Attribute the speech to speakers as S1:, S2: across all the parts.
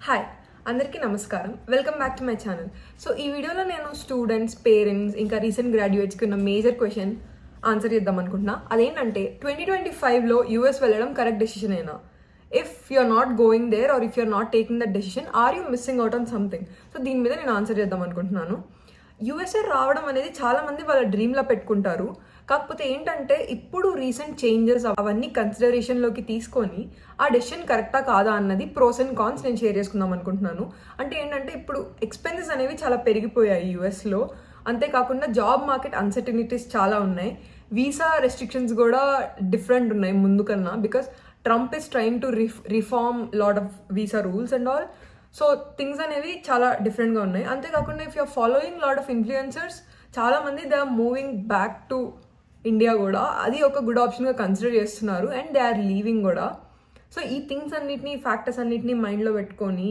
S1: Hi అందరికీ నమస్కారం, welcome back to my channel. So ఈ వీడియోలో నేను స్టూడెంట్స్, పేరెంట్స్ ఇంకా రీసెంట్ గ్రాడ్యుయేట్స్కి ఉన్న మేజర్ క్వశ్చన్ ఆన్సర్ చేద్దాం అనుకుంటున్నా. అదేంటంటే 2025లో యూఎస్ వెళ్ళడం కరెక్ట్ డెసిషన్ అయినా? If you're not going there or if you're not taking that decision, are you missing out on something? So దీని మీద నేను ఆన్సర్ చేద్దాం అనుకుంటున్నాను. యూఎస్ఏ రావడం అనేది చాలామంది వాళ్ళ డ్రీమ్లో పెట్టుకుంటారు. కాకపోతే ఏంటంటే ఇప్పుడు రీసెంట్ చేంజెస్ అవన్నీ కన్సిడరేషన్లోకి తీసుకొని ఆ డెసిషన్ కరెక్టా కాదా అన్నది ప్రోస్ అండ్ కాన్స్ నేను షేర్ చేసుకుందాం అనుకుంటున్నాను. అంటే ఏంటంటే ఇప్పుడు ఎక్స్పెన్సెస్ అనేవి చాలా పెరిగిపోయాయి యూఎస్లో. అంతేకాకుండా జాబ్ మార్కెట్ అన్సర్టనిటీస్ చాలా ఉన్నాయి. వీసా రెస్ట్రిక్షన్స్ కూడా డిఫరెంట్ ఉన్నాయి ముందు కన్నా, because Trump is trying to reform lot of visa rules and all. So things అనేవి చాలా డిఫరెంట్గా ఉన్నాయి. అంతేకాకుండా if you're following lot of influencers, చాలామంది they are moving back to India కూడా. అది ఒక గుడ్ ఆప్షన్గా కన్సిడర్ చేస్తున్నారు అండ్ దే ఆర్ లీవింగ్ కూడా. సో ఈ థింగ్స్ అన్నిటినీ, ఫ్యాక్టర్స్ అన్నిటినీ మైండ్లో పెట్టుకొని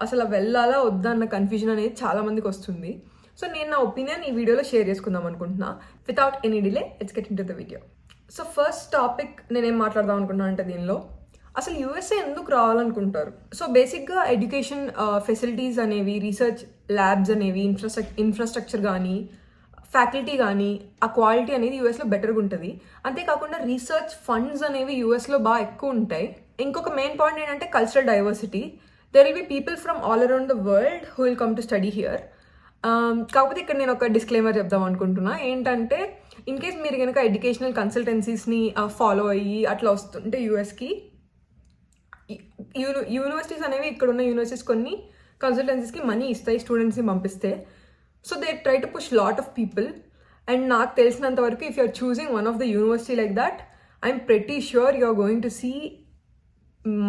S1: అసలు వెళ్ళాలా వద్దా అన్న కన్ఫ్యూజన్ అనేది చాలామందికి వస్తుంది. సో నేను నా ఒపీనియన్ ఈ వీడియోలో షేర్ చేసుకుందాం అనుకుంటున్నా. Without any delay let's get into the video. So first topic నేనేం మాట్లాడదాం అనుకుంటున్నా అంటే దీనిలో అసలు యూఎస్ఏ ఎందుకు రావాలనుకుంటారు? సో బేసిక్గా ఎడ్యుకేషన్ ఫెసిలిటీస్ అనేవి, రీసెర్చ్ ల్యాబ్స్ అనేవి, ఇన్ఫ్రాస్ట్రక్చర్ కానీ, ఫ్యాకల్టీ కానీ, ఆ క్వాలిటీ అనేది యూఎస్లో బెటర్గా ఉంటుంది. అంతేకాకుండా రీసెర్చ్ ఫండ్స్ అనేవి యూఎస్లో బాగా ఎక్కువ ఉంటాయి. ఇంకొక మెయిన్ పాయింట్ ఏంటంటే cultural diversity. There will be people from all around the world who will come to study here. కాకపోతే ఇక్కడ నేను ఒక డిస్క్లైమర్ చెప్దాం అనుకుంటున్నా. ఏంటంటే ఇన్ కేస్ మీరు కనుక ఎడ్యుకేషనల్ కన్సల్టెన్సీస్ని ఫాలో అయ్యి అట్లా వస్తుంటే యూఎస్కి, యూనివర్సిటీస్ అనేవి ఇక్కడ ఉన్న యూనివర్సిటీస్ కొన్ని కన్సల్టెన్సీస్కి మనీ ఇస్తాయి స్టూడెంట్స్ని పంపిస్తే. So they try to push lot of people. And నాకు తెలిసినంత వరకు if you're choosing one of the university like that, I'm pretty sure you are going to see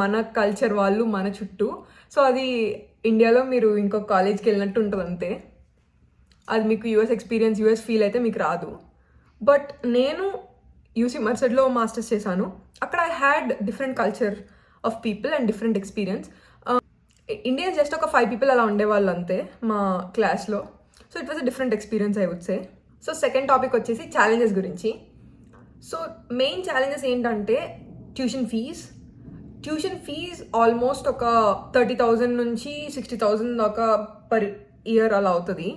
S1: మన కల్చర్ వాళ్ళు మన చుట్టూ. సో అది ఇండియాలో మీరు ఇంకొక కాలేజ్కి వెళ్ళినట్టు ఉంటుంది అంతే. అది మీకు యూఎస్ ఎక్స్పీరియన్స్, యూఎస్ ఫీల్ అయితే మీకు రాదు. బట్ నేను యూసీ మర్సెడ్లో మాస్టర్స్ చేశాను. అక్కడ I had different culture of people and different experience. Indians just ఒక 5 people అలా ఉండేవాళ్ళు అంతే మా క్లాస్లో. So it was a different experience I would say. So second topic వచ్చేసి ఛాలెంజెస్ గురించి. సో మెయిన్ ఛాలెంజెస్ ఏంటంటే ట్యూషన్ ఫీజ్ ఆల్మోస్ట్ ఒక 30,000 నుంచి 60,000 దాకా పర్ ఇయర్ అలా అవుతుంది.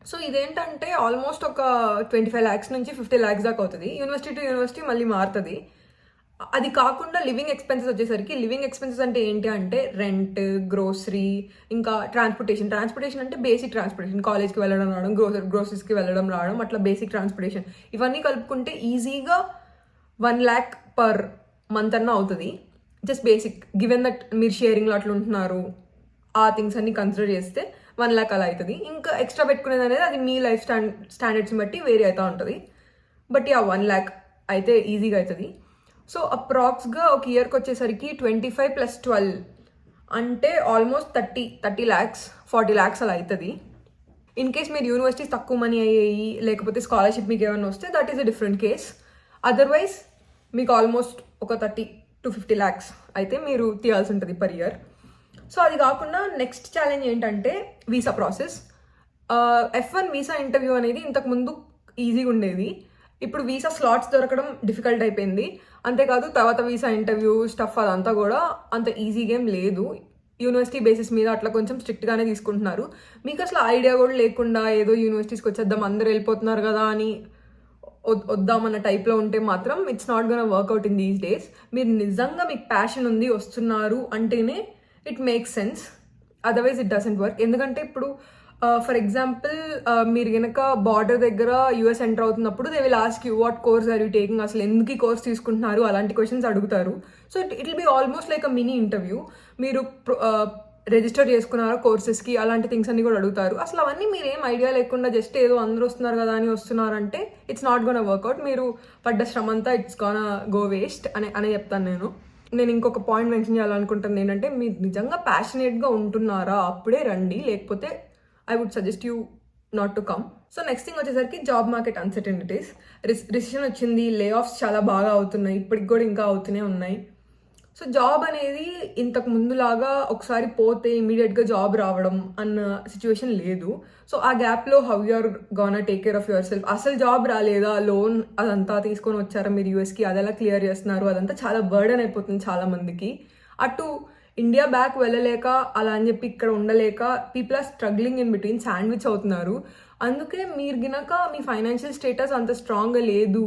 S1: సో ఇదేంటంటే ఆల్మోస్ట్ ఒక 25 lakhs నుంచి 50 lakhs దాకా అవుతుంది. యూనివర్సిటీ టు యూనివర్సిటీ మళ్ళీ మారుతుంది. అది కాకుండా లివింగ్ ఎక్స్పెన్సెస్ వచ్చేసరికి, లివింగ్ ఎక్స్పెన్సెస్ అంటే ఏంటి అంటే రెంట్, గ్రోసరీ, ఇంకా ట్రాన్స్పోర్టేషన్ అంటే బేసిక్ ట్రాన్స్పోర్టేషన్, కాలేజ్కి వెళ్ళడం రావడం, గ్రోసరీస్కి వెళ్ళడం రావడం, అట్లా బేసిక్ ట్రాన్స్పోర్టేషన్ ఇవన్నీ కలుపుకుంటే ఈజీగా 1 lakh పర్ మంత్ అన్న అవుతుంది. జస్ట్ బేసిక్ గివెన్ దట్ మీరు షేరింగ్లో అట్లా ఉంటున్నారు, ఆ థింగ్స్ అన్ని కన్సిడర్ చేస్తే 1 lakh అలా అవుతుంది. ఇంకా ఎక్స్ట్రా పెట్టుకునేది అనేది అది మీ లైఫ్ స్టాండర్డ్స్ని బట్టి వేరీ అవుతూ ఉంటుంది. బట్ 1 lakh అయితే ఈజీగా అవుతుంది. సో అప్రాక్స్గా ఒక ఇయర్కి వచ్చేసరికి 25 + 12 అంటే ఆల్మోస్ట్ 30 lakhs 40 lakhs అలా అవుతుంది. ఇన్ కేస్ మీరు యూనివర్సిటీస్ తక్కువ మనీ అయ్యాయి, లేకపోతే స్కాలర్షిప్ మీకు ఏమైనా వస్తే that is a different case. Otherwise మీకు ఆల్మోస్ట్ ఒక 30 to 50 lakhs అయితే మీరు తీయాల్సి ఉంటుంది పర్ ఇయర్. సో అది కాకుండా నెక్స్ట్ ఛాలెంజ్ ఏంటంటే visa process. F1 visa interview అనేది ఇంతకుముందు ఈజీగా ఉండేది. ఇప్పుడు వీసా స్లాట్స్ దొరకడం డిఫికల్ట్ అయిపోయింది. అంతేకాదు తర్వాత వీసా ఇంటర్వ్యూ స్టఫ్ అదంతా కూడా అంత ఈజీగా ఏం లేదు. యూనివర్సిటీ బేసిస్ మీద అట్లా కొంచెం స్ట్రిక్ట్గానే తీసుకుంటున్నారు. మీకు అసలు ఐడియా కూడా లేకుండా ఏదో యూనివర్సిటీస్కి వచ్చేద్దాం, అందరూ వెళ్ళిపోతున్నారు కదా అని వద్దామన్న టైప్లో ఉంటే మాత్రం it's not gonna work out in these days. మీరు నిజంగా మీకు ప్యాషన్ ఉంది, వస్తున్నారు అంటేనే it makes sense. Otherwise it doesn't work. ఎందుకంటే ఇప్పుడు ఫర్ ఎగ్జాంపుల్ మీరు కనుక బార్డర్ దగ్గర యూఎస్ ఎంటర్ అవుతున్నప్పుడు they will ask you what course are you taking, అసలు ఎందుకు ఈ కోర్స్ తీసుకుంటున్నారు, అలాంటి క్వశ్చన్స్ అడుగుతారు. So it will be almost like a mini interview. మీరు రిజిస్టర్ చేసుకున్నారా కోర్సెస్కి, అలాంటి థింగ్స్ అన్ని కూడా అడుగుతారు. అసలు అవన్నీ మీరు ఏం ఐడియా లేకుండా జస్ట్ ఏదో అందరూ వస్తున్నారు కదా అని వస్తున్నారంటే ఇట్స్ నాట్ గోనా వర్క్అవుట్. మీరు పడ్డ శ్రమ అంతా ఇట్స్ గోనా గో వేస్ట్ అనే చెప్తాను నేను ఇంకొక పాయింట్ మెన్షన్ చేయాలనుకుంటుంది ఏంటంటే, మీరు నిజంగా ప్యాషనేట్గా ఉంటున్నారా అప్పుడే రండి, లేకపోతే I would suggest you not to come. So next thing వచ్చేసరికి జాబ్ మార్కెట్ అన్సర్టనిటీస్. రిసెషన్ వచ్చింది, లే ఆఫ్స్ చాలా బాగా అవుతున్నాయి, ఇప్పటికి కూడా ఇంకా అవుతూనే ఉన్నాయి. సో జాబ్ అనేది ఇంతకు ముందులాగా ఒకసారి పోతే ఇమీడియట్గా జాబ్ రావడం అన్న సిచ్యువేషన్ లేదు. సో ఆ గ్యాప్లో how you are gonna take care of yourself. అసలు జాబ్ రాలేదా, లోన్ అదంతా తీసుకొని వచ్చారా మీరు యూఎస్కి, అది ఎలా క్లియర్ చేస్తున్నారు, అదంతా చాలా బర్డెన్ అయిపోతుంది చాలామందికి. అటు ఇండియా బ్యాక్ వెళ్ళలేక అలా అని చెప్పి ఇక్కడ ఉండలేక people are struggling in between, sandwich అవుతున్నారు. అందుకే మీరు గినక మీ ఫైనాన్షియల్ స్టేటస్ అంత స్ట్రాంగ్గా లేదు,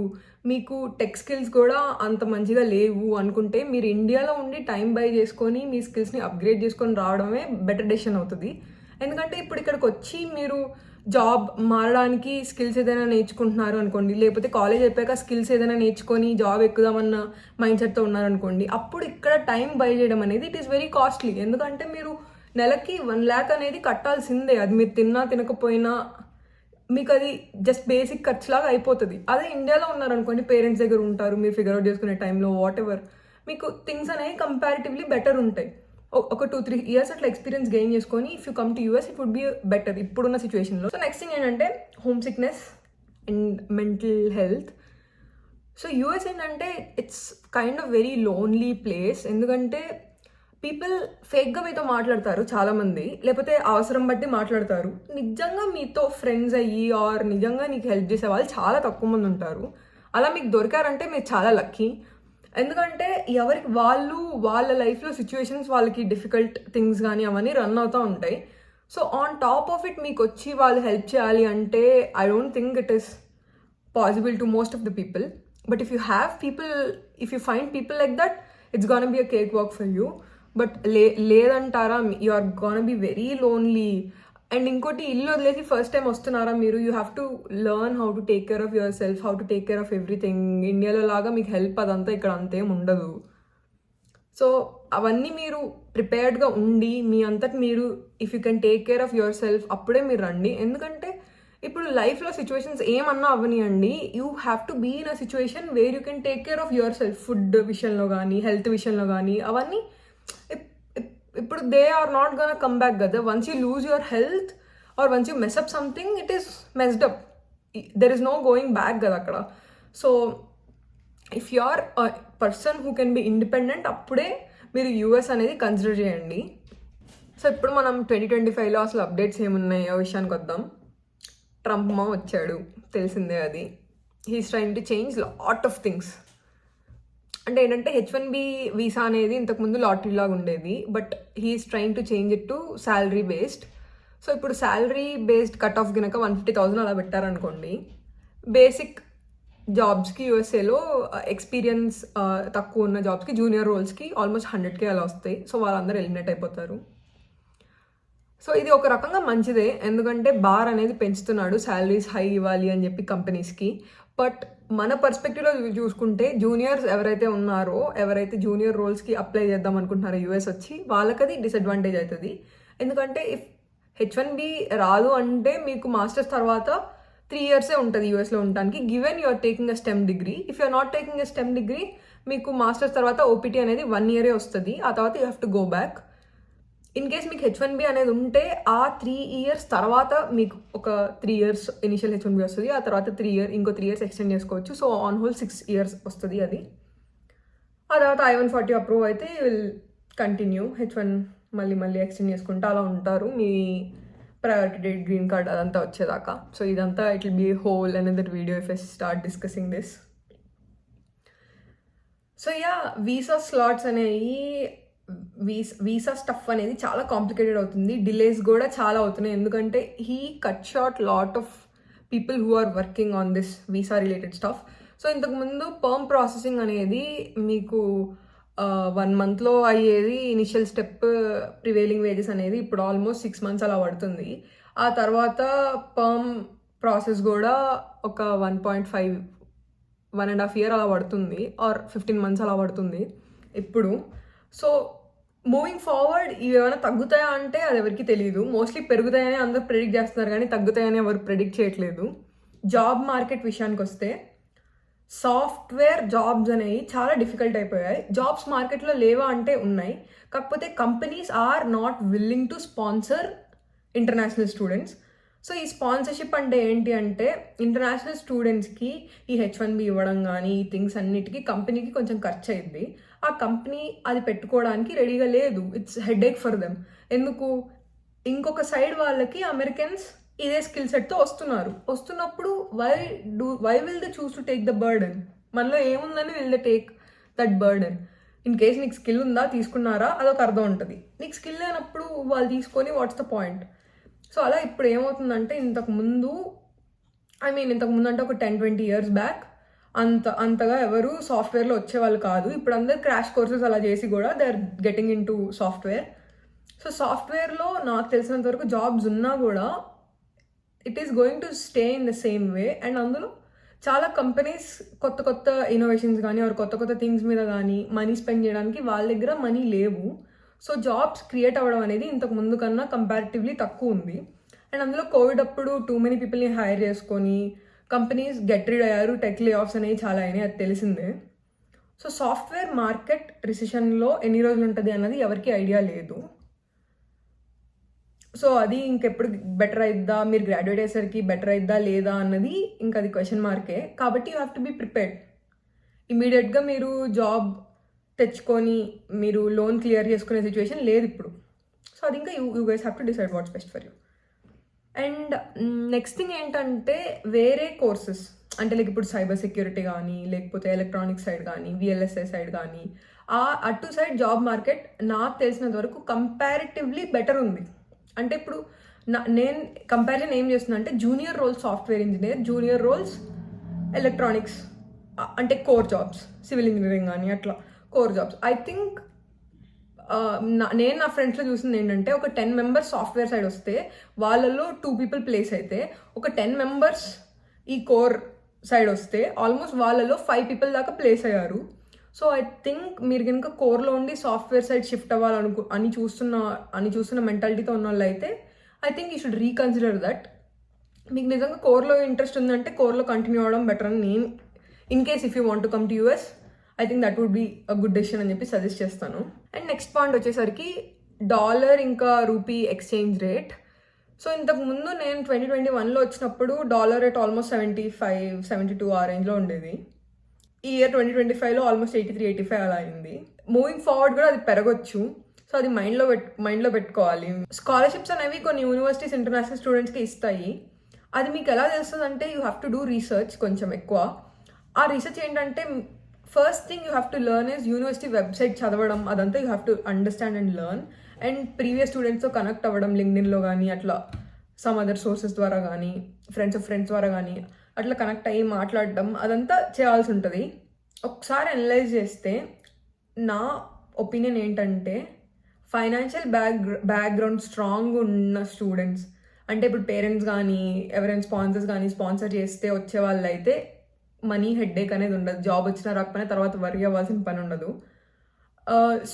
S1: మీకు టెక్ స్కిల్స్ కూడా అంత మంచిగా లేవు అనుకుంటే మీరు ఇండియాలో ఉండి టైం బై చేసుకొని మీ స్కిల్స్ని అప్గ్రేడ్ చేసుకొని రావడమే బెటర్ డెసిషన్ అవుతుంది. ఎందుకంటే ఇప్పుడు ఇక్కడికి వచ్చి మీరు జాబ్ మారడానికి స్కిల్స్ ఏదైనా నేర్చుకుంటున్నారు అనుకోండి, లేకపోతే కాలేజ్ అయిపోయాక స్కిల్స్ ఏదైనా నేర్చుకొని జాబ్ ఎక్కుదామన్న మైండ్ సెట్తో ఉన్నారనుకోండి, అప్పుడు ఇక్కడ టైం బై చేయడం అనేది ఇట్ ఈస్ వెరీ కాస్ట్లీ. ఎందుకంటే మీరు నెలకి 1 lakh అనేది కట్టాల్సిందే, అది మీరు తిన్నా తినకపోయినా మీకు అది జస్ట్ బేసిక్ ఖర్చులాగా అయిపోతుంది. అదే ఇండియాలో ఉన్నారనుకోండి, పేరెంట్స్ దగ్గర ఉంటారు, మీరు ఫిగర్ అవుట్ చేసుకునే టైంలో వాట్ ఎవర్, మీకు థింగ్స్ అనేవి కంపారిటివ్లీ బెటర్ ఉంటాయి. ఒక 2-3 years అట్లా ఎక్స్పీరియన్స్ గెయిన్ చేసుకొని if you come to US it would be better ఇప్పుడున్న సిచ్యువేషన్లో. సో నెక్స్ట్ థింగ్ ఏంటంటే home sickness and mental health. So US ఏంటంటే it's kind of very lonely place. ఎందుకంటే పీపుల్ ఫేక్గా మీతో మాట్లాడతారు చాలామంది, లేకపోతే అవసరం బట్టి మాట్లాడతారు. నిజంగా మీతో ఫ్రెండ్స్ అయ్యి ఆర్ నిజంగా నీకు హెల్ప్ చేసే వాళ్ళు చాలా తక్కువ మంది ఉంటారు. అలా మీకు దొరికారంటే మీరు చాలా లక్కీ. ఎందుకంటే ఎవరికి వాళ్ళు వాళ్ళ లైఫ్లో సిచ్యువేషన్స్ వాళ్ళకి డిఫికల్ట్ థింగ్స్ కానీ అవన్నీ రన్ అవుతూ ఉంటాయి. So on top of it మీకు వచ్చి వాళ్ళు హెల్ప్ చేయాలి అంటే I don't think it is possible to most of the people. But if you find people like that it's gonna be a cake walk for you. But లేదంటారా, you are gonna be very lonely. And ఇంకోటి, ఇల్లు వదిలేసి first time వస్తున్నారా మీరు, you have to learn how to take care of yourself, how to take care of everything. ఇండియాలో లాగా మీకు help అదంతా ఇక్కడ అంతేం ఉండదు. సో అవన్నీ మీరు ప్రిపేర్డ్గా ఉండి మీ అంతటి మీరు if you can take care of yourself అప్పుడే మీరు రండి. ఎందుకంటే ఇప్పుడు లైఫ్లో సిచ్యువేషన్స్ ఏమన్నా అవ్వనియండి, you have to be in a situation where you can take care of yourself. Food విషయంలో కానీ హెల్త్ విషయంలో కానీ అవన్నీ ఇప్పుడు they are not gonna come back కదా. Once you lose your health or once you mess up something it is messed up, there is no going back కదా అక్కడ. So if you are a person who can be independent అప్పుడే మీరు US అనేది consider చేయండి. So ఇప్పుడు మనం 2025లో అసలు updates ఏమున్నాయి ఆ విషయానికి వద్దాం. ట్రంప్ మా వచ్చాడు, తెలిసిందే అది. He's trying to change lot of things. అంటే ఏంటంటే H1B వీసా అనేది ఇంతకుముందు లాటరీ లాగా ఉండేది, but he's trying to change it to salary based. So ఇప్పుడు శాలరీ బేస్డ్ కట్ ఆఫ్ కనుక 150,000 అలా పెట్టారనుకోండి, బేసిక్ జాబ్స్కి యూఎస్ఏలో ఎక్స్పీరియన్స్ తక్కువ ఉన్న జాబ్స్కి జూనియర్ రోల్స్కి ఆల్మోస్ట్ 100K అలా వస్తాయి. సో వాళ్ళందరూ ఎలిమినేట్ అయిపోతారు. సో ఇది ఒక రకంగా మంచిదే, ఎందుకంటే బార్ అనేది పెంచుతున్నాడు శాలరీస్ హై ఇవ్వాలి అని చెప్పి కంపెనీస్కి. బట్ మన పర్స్పెక్టివ్లో చూసుకుంటే జూనియర్స్ ఎవరైతే ఉన్నారో, ఎవరైతే జూనియర్ రోల్స్కి అప్లై చేద్దాం అనుకుంటున్నారో యూఎస్ వచ్చి, వాళ్ళకది డిసడ్వాంటేజ్ అవుతుంది. ఎందుకంటే ఇఫ్ H1B రాదు అంటే మీకు మాస్టర్స్ తర్వాత 3 years ఉంటుంది యూఎస్లో ఉండడానికి, given you are taking a STEM degree. If you are not taking a STEM degree మీకు మాస్టర్స్ తర్వాత ఓపీటీ అనేది 1 year వస్తుంది. ఆ తర్వాత you have to go back. In case మీకు H1B అనేది ఉంటే ఆ 3 years తర్వాత మీకు ఒక 3 years ఇనిషియల్ H1B వస్తుంది. ఆ తర్వాత ఇంకో 3 years ఎక్స్టెండ్ చేసుకోవచ్చు. సో ఆన్ హోల్ 6 years వస్తుంది అది. ఆ తర్వాత I-140 అప్రూవ్ అయితే విల్ కంటిన్యూ H1 మళ్ళీ ఎక్స్టెండ్ చేసుకుంటూ అలా ఉంటారు మీ ప్రయారిటీ డేట్ గ్రీన్ కార్డ్ అదంతా వచ్చేదాకా. సో ఇదంతా it will be whole another video if I start discussing this. So yeah, visa slots అనేవి వీసా స్టఫ్ అనేది చాలా కాంప్లికేటెడ్ అవుతుంది. డిలేస్ కూడా చాలా అవుతున్నాయి, ఎందుకంటే he cut short lot of people who are working on this visa related stuff. So ఇంతకుముందు PERM processing అనేది మీకు 1 monthలో అయ్యేది. ఇనిషియల్ స్టెప్ ప్రివేలింగ్ వేజెస్ అనేది ఇప్పుడు ఆల్మోస్ట్ 6 months అలా పడుతుంది. ఆ తర్వాత పర్మ్ ప్రాసెస్ కూడా ఒక 1.5 year అలా పడుతుంది, ఆర్ 15 months అలా పడుతుంది ఇప్పుడు. సో మూవింగ్ ఫార్వర్డ్ ఇవి ఏమైనా తగ్గుతాయా అంటే అది ఎవరికి తెలియదు. మోస్ట్లీ పెరుగుతాయని అందరూ ప్రెడిక్ట్ చేస్తున్నారు, కానీ తగ్గుతాయని ఎవరు ప్రెడిక్ట్ చేయట్లేదు. జాబ్ మార్కెట్ విషయానికి వస్తే సాఫ్ట్వేర్ జాబ్స్ అనేవి చాలా డిఫికల్ట్ అయిపోయాయి. జాబ్స్ మార్కెట్లో లేవా అంటే ఉన్నాయి, కాకపోతే companies are not willing to sponsor international students. So ఈ స్పాన్సర్షిప్ అంటే ఏంటి అంటే ఇంటర్నేషనల్ స్టూడెంట్స్కి ఈ H1B ఇవ్వడం కానీ ఈ థింగ్స్ అన్నిటికీ కంపెనీకి కొంచెం ఖర్చు అయింది. ఆ కంపెనీ అది పెట్టుకోవడానికి రెడీగా లేదు. It's headache for them. ఎందుకు, ఇంకొక సైడ్ వాళ్ళకి అమెరికన్స్ ఇదే స్కిల్ సెట్తో వస్తున్నప్పుడు why will they choose to take the burden? మనలో ఏముందని will they take that burden? In case నీకు స్కిల్ ఉందా, తీసుకున్నారా, అదొక అర్థం ఉంటుంది. నీకు స్కిల్ లేనప్పుడు వాళ్ళు తీసుకొని వాట్స్ ద పాయింట్. సో అలా ఇప్పుడు ఏమవుతుందంటే ఇంతకుముందు అంటే ఒక 10-20 years బ్యాక్ అంతగా ఎవరు సాఫ్ట్వేర్లో వచ్చేవాళ్ళు కాదు. ఇప్పుడు అందరు క్రాష్ కోర్సెస్ అలా చేసి కూడా they are getting into software. So సాఫ్ట్వేర్లో నాకు తెలిసినంత వరకు జాబ్స్ ఉన్నా కూడా it is going to stay in the same way. And అందులో చాలా కంపెనీస్ కొత్త ఇన్నోవేషన్స్ కానీ కొత్త థింగ్స్ మీద కానీ మనీ స్పెండ్ చేయడానికి వాళ్ళ దగ్గర మనీ లేవు. సో జాబ్స్ క్రియేట్ అవ్వడం అనేది ఇంతకు ముందు కన్నా కంపారిటివ్లీ తక్కువ ఉంది. అండ్ అందులో కోవిడ్ అప్పుడు టూ మెనీ పీపుల్ని హైర్ చేసుకొని కంపెనీస్ గెట్ రీడ్ అయ్యారు, టెక్ లే ఆఫ్స్ అనేవి చాలా అయినాయి, అది తెలిసిందే. సో సాఫ్ట్వేర్ మార్కెట్ రిసెషన్లో ఎన్ని రోజులు ఉంటుంది అన్నది ఎవరికి ఐడియా లేదు. సో అది ఇంకెప్పుడు బెటర్ అయిద్దా, మీరు గ్రాడ్యుయేట్ అయ్యేసరికి బెటర్ అయిద్దా లేదా అన్నది ఇంకా అది క్వశ్చన్ మార్కే. కాబట్టి you have to be prepared. ఇమీడియట్గా మీరు జాబ్ తెచ్చుకొని మీరు లోన్ క్లియర్ చేసుకునే సిచ్యువేషన్ లేదు ఇప్పుడు. సో అది ఇంకా you guys have to decide what's best for you. And next thing ఏంటంటే వేరే కోర్సెస్ అంటే లైక్ ఇప్పుడు సైబర్ సెక్యూరిటీ కానీ లేకపోతే ఎలక్ట్రానిక్స్ సైడ్ కానీ VLSI సైడ్ కానీ అటు సైడ్ జాబ్ మార్కెట్ నాకు తెలిసినంత వరకు కంపారిటివ్లీ బెటర్ ఉంది. అంటే ఇప్పుడు నేను కంపారిజన్ ఏం చేస్తున్నా అంటే junior roles software engineer, junior roles electronics అంటే కోర్ జాబ్స్, సివిల్ ఇంజనీరింగ్ కానీ అట్లా కోర్ జాబ్స్. ఐ థింక్ నేను నా ఫ్రెండ్స్లో చూసింది ఏంటంటే ఒక 10 members సాఫ్ట్వేర్ సైడ్ వస్తే వాళ్ళలో 2 people ప్లేస్ అయితే, ఒక 10 members ఈ కోర్ సైడ్ వస్తే ఆల్మోస్ట్ వాళ్ళలో 5 people దాకా ప్లేస్ అయ్యారు. సో ఐ థింక్ మీరు కనుక కోర్లో ఉండి సాఫ్ట్వేర్ సైడ్ షిఫ్ట్ అని చూస్తున్న మెంటాలిటీతో ఉన్న వాళ్ళు అయితే I think you should reconsider that. మీకు నిజంగా కోర్లో ఇంట్రెస్ట్ ఉందంటే కోర్లో కంటిన్యూ అవ్వడం బెటర్ అని నేను, in case if you want to come to US, I think that would be a good decision అని చెప్పి సజెస్ట్ చేస్తాను. అండ్ నెక్స్ట్ పాయింట్ వచ్చేసరికి డాలర్ ఇంకా రూపీ ఎక్స్చేంజ్ రేట్. సో ఇంతకు ముందు నేను 2021లో వచ్చినప్పుడు డాలర్ రేట్ ఆల్మోస్ట్ 75-72 ఆ రేంజ్లో ఉండేది. ఈ ఇయర్ 2025లో ఆల్మోస్ట్ 83-85 అలా అయింది. మూవింగ్ ఫార్వర్డ్ కూడా అది పెరగొచ్చు. సో అది మైండ్లో పెట్టుకోవాలి. స్కాలర్షిప్స్ అనేవి కొన్ని యూనివర్సిటీస్ ఇంటర్నేషనల్ స్టూడెంట్స్కి ఇస్తాయి. అది మీకు ఎలా తెలుస్తుంది అంటే you have to do research కొంచెం ఎక్కువ. ఆ రీసెర్చ్ ఏంటంటే first thing you have to learn is university website చదవడం, అదంతా you have to understand and learn. And previous స్టూడెంట్స్తో కనెక్ట్ అవ్వడం లింక్డ్ఇన్లో కానీ అట్లా సమ్ అదర్ సోర్సెస్ ద్వారా కానీ ఫ్రెండ్స్ ఆఫ్ ఫ్రెండ్స్ ద్వారా కానీ అట్లా కనెక్ట్ అయ్యి మాట్లాడడం అదంతా చేయాల్సి ఉంటుంది. ఒకసారి అనలైజ్ చేస్తే నా ఒపీనియన్ ఏంటంటే ఫైనాన్షియల్ బ్యాక్గ్రౌండ్ స్ట్రాంగ్ ఉన్న స్టూడెంట్స్ అంటే ఇప్పుడు పేరెంట్స్ కానీ ఎవరైనా స్పాన్సర్స్ కానీ స్పాన్సర్ చేస్తే వచ్చే వాళ్ళు అయితే మనీ హెడ్ఏక్ అనేది ఉండదు. జాబ్ వచ్చినా రాకపోయినా తర్వాత వరీ అవ్వాల్సిన పని ఉండదు.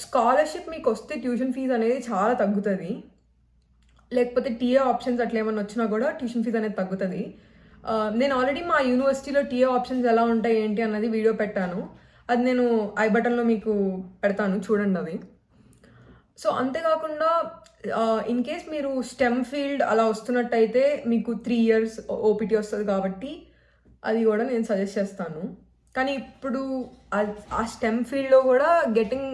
S1: స్కాలర్షిప్ మీకు వస్తే ట్యూషన్ ఫీజు అనేది చాలా తగ్గుతుంది. లేకపోతే టీఏ ఆప్షన్స్ అట్లా ఏమైనా వచ్చినా కూడా ట్యూషన్ ఫీజు అనేది తగ్గుతుంది. నేను ఆల్రెడీ మా యూనివర్సిటీలో టీఏ ఆప్షన్స్ ఎలా ఉంటాయి ఏంటి అన్నది వీడియో పెట్టాను. అది నేను ఐ బటన్లో మీకు పెడతాను, చూడండి అది. సో అంతేకాకుండా ఇన్ కేస్ మీరు స్టెమ్ ఫీల్డ్ అలా వస్తున్నట్టయితే మీకు 3 years OPT వస్తుంది కాబట్టి అది కూడా నేను సజెస్ట్ చేస్తాను. కానీ ఇప్పుడు ఆ స్టెమ్ ఫీల్డ్లో కూడా getting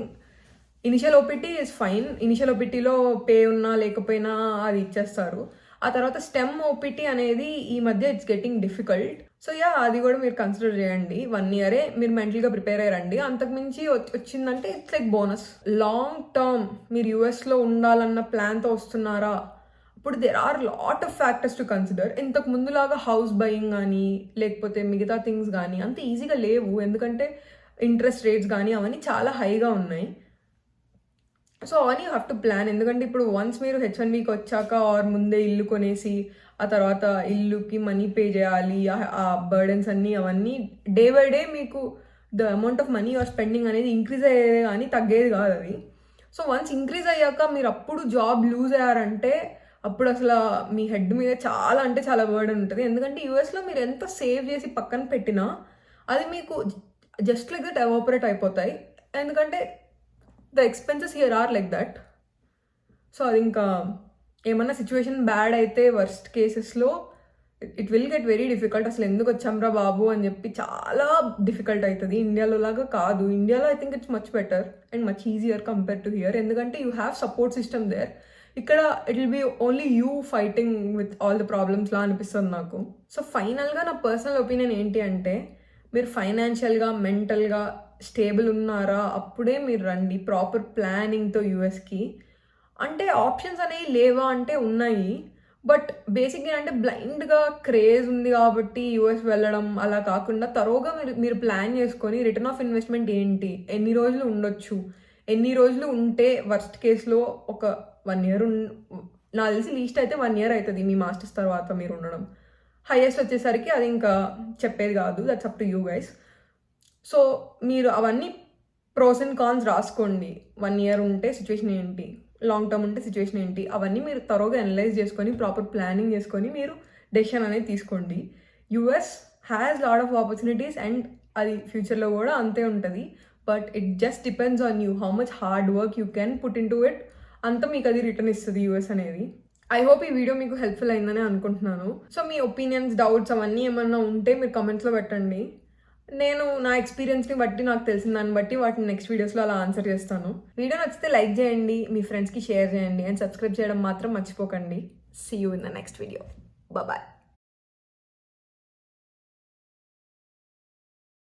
S1: initial OPT is fine. Initial OPTలో పే ఉన్నా లేకపోయినా అది ఇచ్చేస్తారు. ఆ తర్వాత స్టెమ్ OPT అనేది ఈ మధ్య ఇట్స్ గెటింగ్ డిఫికల్ట్. సో అది కూడా మీరు కన్సిడర్ చేయండి. 1 year మీరు మెంటల్గా ప్రిపేర్ అయ్యారండి. అంతకుమించి వచ్చిందంటే it's like bonus. Long term మీరు యూఎస్లో ఉండాలన్న ప్లాన్తో వస్తున్నారా, ఇప్పుడు there are lot of factors to consider. ఇంతకు ముందులాగా హౌస్ బయింగ్ కానీ లేకపోతే మిగతా థింగ్స్ కానీ అంత ఈజీగా లేవు. ఎందుకంటే ఇంట్రెస్ట్ రేట్స్ కానీ అవన్నీ చాలా హైగా ఉన్నాయి. సో అవన్నీ యూ హ్యావ్ టు ప్లాన్. ఎందుకంటే ఇప్పుడు వన్స్ మీరు H1Bకి వచ్చాక ఆర్ ముందే ఇల్లు కొనేసి ఆ తర్వాత ఇల్లుకి మనీ పే చేయాలి, ఆ బర్డెన్స్ అన్నీ అవన్నీ డే బై డే మీకు the amount of money you're spending అనేది ఇంక్రీజ్ అయ్యేది కానీ తగ్గేది కాదు అది. సో వన్స్ ఇంక్రీజ్ అయ్యాక మీరు అప్పుడు జాబ్ లూజ్ అయ్యారంటే అప్పుడు అసలు మీ హెడ్ మీద చాలా అంటే చాలా బర్డెన్ ఉంటుంది. ఎందుకంటే యూఎస్లో మీరు ఎంత సేవ్ చేసి పక్కన పెట్టినా అది మీకు జస్ట్ లైక్ దట్ ఎవాపరేట్ అయిపోతాయి. ఎందుకంటే the expenses here are like that. So అది ఇంకా ఏమన్నా సిచ్యువేషన్ బ్యాడ్ అయితే వర్స్ట్ కేసెస్లో it will get very difficult. అసలు ఎందుకు వచ్చాంరా బాబు అని చెప్పి చాలా డిఫికల్ట్ అవుతుంది. ఇండియాలో లాగా కాదు. ఇండియాలో I think it's much better and much easier compare to here. ఎందుకంటే you have support system there. ఇక్కడ it will be only you fighting with all the ప్రాబ్లమ్స్లా అనిపిస్తుంది నాకు. సో ఫైనల్గా నా పర్సనల్ ఒపీనియన్ ఏంటి అంటే మీరు ఫైనాన్షియల్గా మెంటల్గా స్టేబుల్ ఉన్నారా అప్పుడే మీరు రండి ప్రాపర్ ప్లానింగ్తో యూఎస్కి. అంటే ఆప్షన్స్ అనేవి లేవా అంటే ఉన్నాయి, బట్ బేసిక్గా అంటే బ్లైండ్గా క్రేజ్ ఉంది కాబట్టి యూఎస్ వెళ్ళడం అలా కాకుండా తరోగా మీరు ప్లాన్ చేసుకొని రిటర్న్ ఆఫ్ ఇన్వెస్ట్మెంట్ ఏంటి, ఎన్ని రోజులు ఉండొచ్చు, ఎన్ని రోజులు ఉంటే వర్స్ట్ కేసులో ఒక 1 year నాకు తెలిసి లీస్ట్ అయితే 1 year అవుతుంది మీ మాస్టర్స్ తర్వాత మీరు ఉండడం. హైయెస్ట్ వచ్చేసరికి అది ఇంకా చెప్పేది కాదు, that's up to you guys. So మీరు అవన్నీ ప్రోస్ అండ్ కాన్స్ రాసుకోండి. 1 year ఉంటే సిచ్యువేషన్ ఏంటి, లాంగ్ టర్మ్ ఉంటే సిచ్యువేషన్ ఏంటి, అవన్నీ మీరు తరోగా అనలైజ్ చేసుకొని ప్రాపర్ ప్లానింగ్ చేసుకొని మీరు డెసిషన్ అనేది తీసుకోండి. US has lot of opportunities and అది ఫ్యూచర్లో కూడా అంతే ఉంటుంది. But it just depends on you how much hard work you can put in to it. అంతా మీకు అది రిటర్న్ ఇస్తుంది యూఎస్ అనేది. ఐ హోప్ ఈ వీడియో మీకు హెల్ప్ఫుల్ అయిందని అనుకుంటున్నాను. సో మీ ఒపీనియన్స్, డౌట్స్ అవన్నీ ఏమన్నా ఉంటే మీరు కమెంట్స్లో పెట్టండి. నేను నా ఎక్స్పీరియన్స్ని బట్టి, నాకు తెలిసిన దాన్ని బట్టి వాటిని నెక్స్ట్ వీడియోస్లో అలా ఆన్సర్ చేస్తాను. వీడియో నచ్చితే లైక్ చేయండి, మీ ఫ్రెండ్స్కి షేర్ చేయండి అండ్ సబ్స్క్రైబ్ చేయడం మాత్రం మర్చిపోకండి. See you in the next video. Bye.